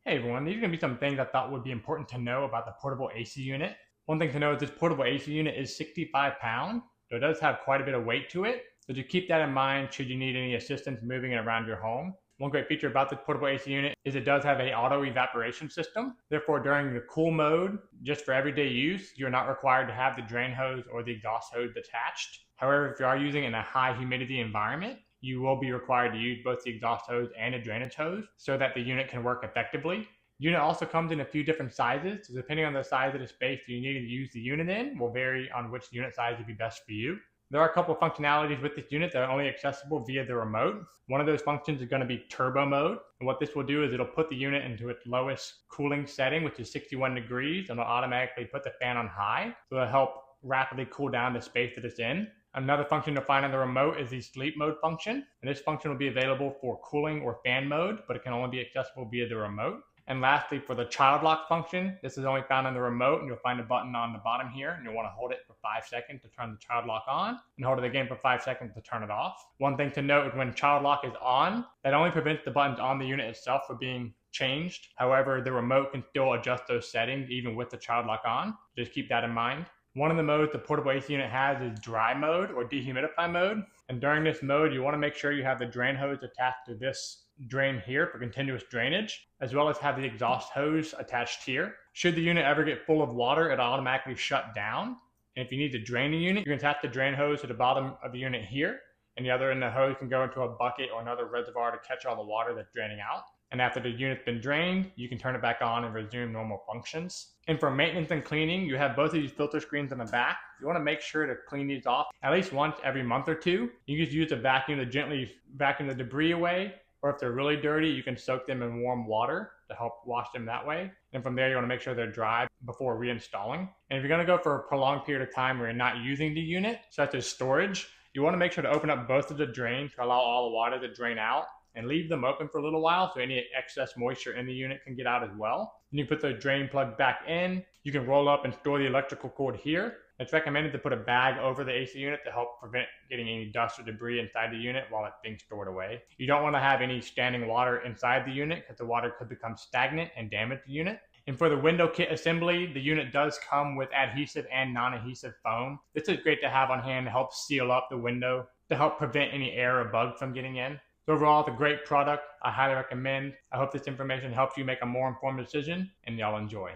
Hey everyone, these are going to be some things I thought would be important to know about the portable AC unit. One thing to know is this portable AC unit is 65 pounds, so it does have quite a bit of weight to it. So just keep that in mind should you need any assistance moving it around your home. One great feature about this portable AC unit is it does have an auto evaporation system. Therefore, during the cool mode, just for everyday use, you're not required to have the drain hose or the exhaust hose attached. However, if you are using it in a high humidity environment, you will be required to use both the exhaust hose and a drainage hose so that the unit can work effectively. The unit also comes in a few different sizes, so depending on the size of the space you need to use the unit in will vary on which unit size would be best for you. There are a couple of functionalities with this unit that are only accessible via the remote. One of those functions is going to be turbo mode, and what this will do is it'll put the unit into its lowest cooling setting, which is 61 degrees, and it'll automatically put the fan on high, so it'll help rapidly cool down the space that it's in. Another function to find on the remote is the sleep mode function, and this function will be available for cooling or fan mode, but it can only be accessible via the remote. And lastly, for the child lock function, this is only found on the remote, and you'll find a button on the bottom here, and you'll want to hold it for 5 seconds to turn the child lock on, and hold it again for 5 seconds to turn it off. One thing to note is when child lock is on, that only prevents the buttons on the unit itself from being changed. However, the remote can still adjust those settings even with the child lock on. Just keep that in mind. One of the modes the portable AC unit has is dry mode or dehumidify mode. And during this mode, you want to make sure you have the drain hose attached to this drain here for continuous drainage, as well as have the exhaust hose attached here. Should the unit ever get full of water, it'll automatically shut down. And if you need to drain the unit, you can attach the drain hose to the bottom of the unit here, and the other end of the hose can go into a bucket or another reservoir to catch all the water that's draining out. And after the unit's been drained, you can turn it back on and resume normal functions. And for maintenance and cleaning, you have both of these filter screens in the back. You want to make sure to clean these off at least once every month or two. You can just use a vacuum to gently vacuum the debris away, or if they're really dirty, you can soak them in warm water to help wash them that way. And from there, you want to make sure they're dry before reinstalling. And if you're going to go for a prolonged period of time where you're not using the unit, such as storage, you want to make sure to open up both of the drains to allow all the water to drain out, and leave them open for a little while so any excess moisture in the unit can get out as well. Then you put the drain plug back in. You can roll up and store the electrical cord here. It's recommended to put a bag over the AC unit to help prevent getting any dust or debris inside the unit while it's being stored away. You don't want to have any standing water inside the unit because the water could become stagnant and damage the unit. And for the window kit assembly, the unit does come with adhesive and non-adhesive foam. This is great to have on hand to help seal up the window to help prevent any air or bugs from getting in. So overall, it's a great product. I highly recommend. I hope this information helps you make a more informed decision, and y'all enjoy.